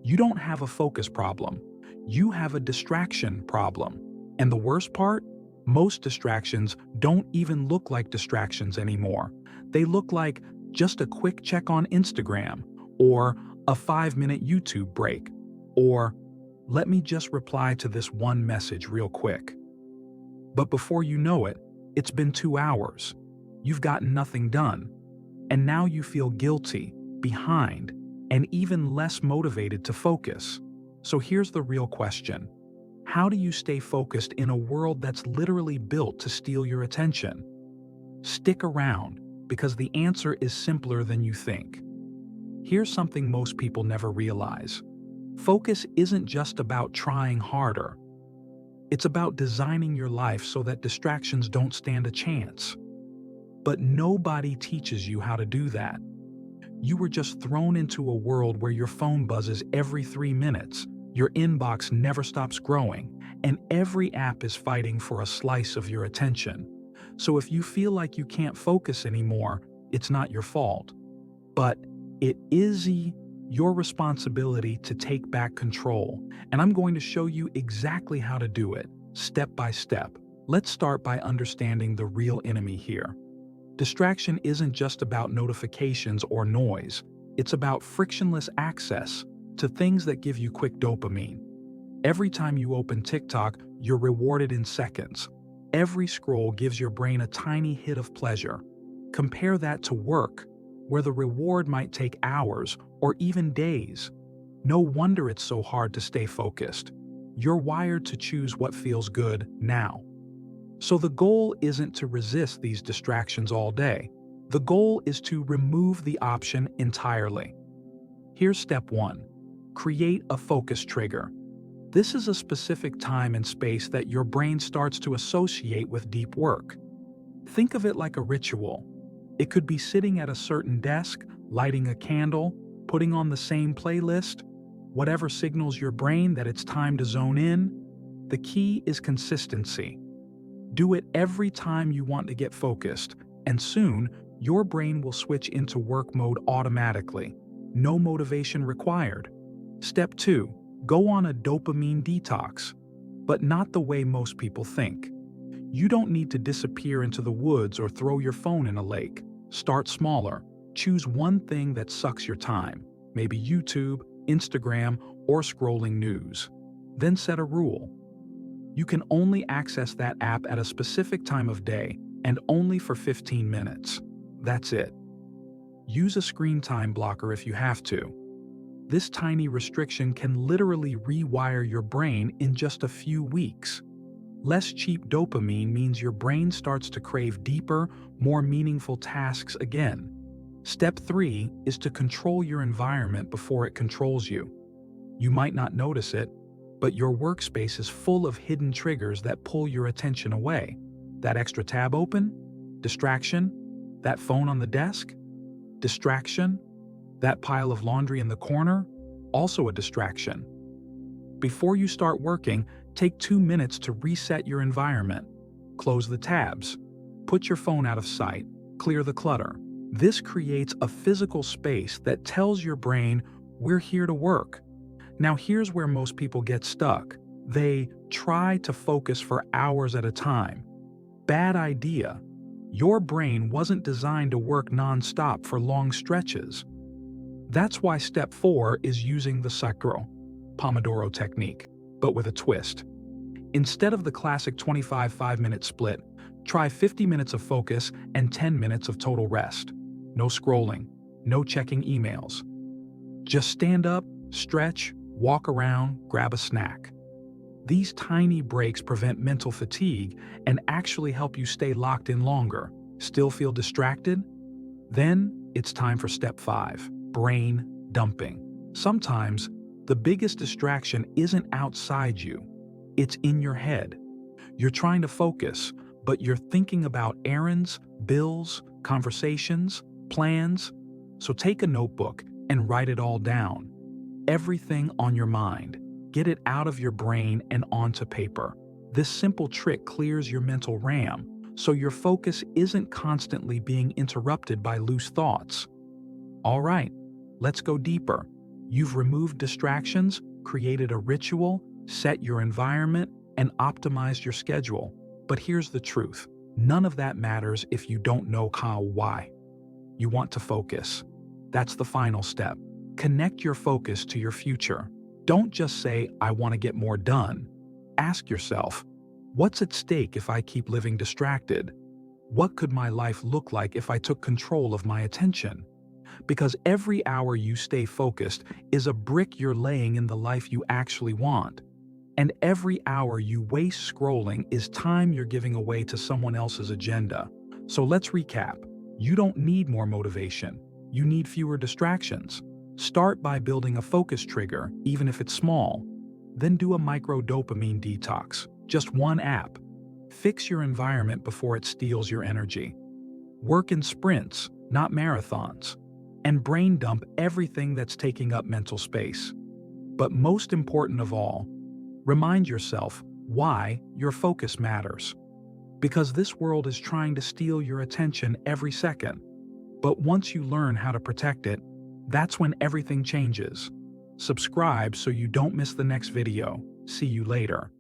You don't have a focus problem. You have a distraction problem. And the worst part? Most distractions don't even look like distractions anymore. They look like just a quick check on Instagram, or a 5-minute YouTube break, or let me just reply to this one message real quick. But before you know it, it's been 2 hours. You've gotten nothing done. And now you feel guilty, behind, and even less motivated to focus. So here's the real question. How do you stay focused in a world that's literally built to steal your attention? Stick around, because the answer is simpler than you think. Here's something most people never realize. Focus isn't just about trying harder. It's about designing your life so that distractions don't stand a chance. But nobody teaches you how to do that. You were just thrown into a world where your phone buzzes every 3 minutes, your inbox never stops growing, and every app is fighting for a slice of your attention. So if you feel like you can't focus anymore, it's not your fault. But it is your responsibility to take back control, and I'm going to show you exactly how to do it, step by step. Let's start by understanding the real enemy here. Distraction isn't just about notifications or noise. It's about frictionless access to things that give you quick dopamine. Every time you open TikTok, you're rewarded in seconds. Every scroll gives your brain a tiny hit of pleasure. Compare that to work, where the reward might take hours or even days. No wonder it's so hard to stay focused. You're wired to choose what feels good now. So the goal isn't to resist these distractions all day. The goal is to remove the option entirely. Here's step 1. Create a focus trigger. This is a specific time and space that your brain starts to associate with deep work. Think of it like a ritual. It could be sitting at a certain desk, lighting a candle, putting on the same playlist, whatever signals your brain that it's time to zone in. The key is consistency. Do it every time you want to get focused, and soon your brain will switch into work mode automatically. No motivation required. Step 2. Go on a dopamine detox, but not the way most people think. You don't need to disappear into the woods or throw your phone in a lake. Start smaller. Choose one thing that sucks your time, maybe YouTube, Instagram, or scrolling news. Then set a rule. You can only access that app at a specific time of day and only for 15 minutes. That's it. Use a screen time blocker if you have to. This tiny restriction can literally rewire your brain in just a few weeks. Less cheap dopamine means your brain starts to crave deeper, more meaningful tasks again. Step 3 is to control your environment before it controls you. You might not notice it, but your workspace is full of hidden triggers that pull your attention away. That extra tab open? Distraction? That phone on the desk? Distraction? That pile of laundry in the corner? Also a distraction. Before you start working, take 2 minutes to reset your environment. Close the tabs. Put your phone out of sight. Clear the clutter. This creates a physical space that tells your brain, we're here to work. Now here's where most people get stuck. They try to focus for hours at a time. Bad idea. Your brain wasn't designed to work non-stop for long stretches. That's why step 4 is using the Pomodoro technique, but with a twist. Instead of the classic 25 5-minute split, try 50 minutes of focus and 10 minutes of total rest. No scrolling, no checking emails. Just stand up, stretch, walk around, grab a snack. These tiny breaks prevent mental fatigue and actually help you stay locked in longer. Still feel distracted? Then it's time for step 5, brain dumping. Sometimes the biggest distraction isn't outside you, it's in your head. You're trying to focus, but you're thinking about errands, bills, conversations, plans. So take a notebook and write it all down. Everything on your mind. Get it out of your brain and onto paper. This simple trick clears your mental RAM, so your focus isn't constantly being interrupted by loose thoughts. All right, let's go deeper. You've removed distractions, created a ritual, set your environment, and optimized your schedule. But here's the truth. None of that matters if you don't know why. You want to focus. That's the final step. Connect your focus to your future. Don't just say, I want to get more done. Ask yourself, what's at stake if I keep living distracted? What could my life look like if I took control of my attention? Because every hour you stay focused is a brick you're laying in the life you actually want. And every hour you waste scrolling is time you're giving away to someone else's agenda. So let's recap. You don't need more motivation. You need fewer distractions. Start by building a focus trigger, even if it's small. Then do a micro dopamine detox, just one app. Fix your environment before it steals your energy. Work in sprints, not marathons. And brain dump everything that's taking up mental space. But most important of all, remind yourself why your focus matters. Because this world is trying to steal your attention every second. But once you learn how to protect it, that's when everything changes. Subscribe so you don't miss the next video. See you later.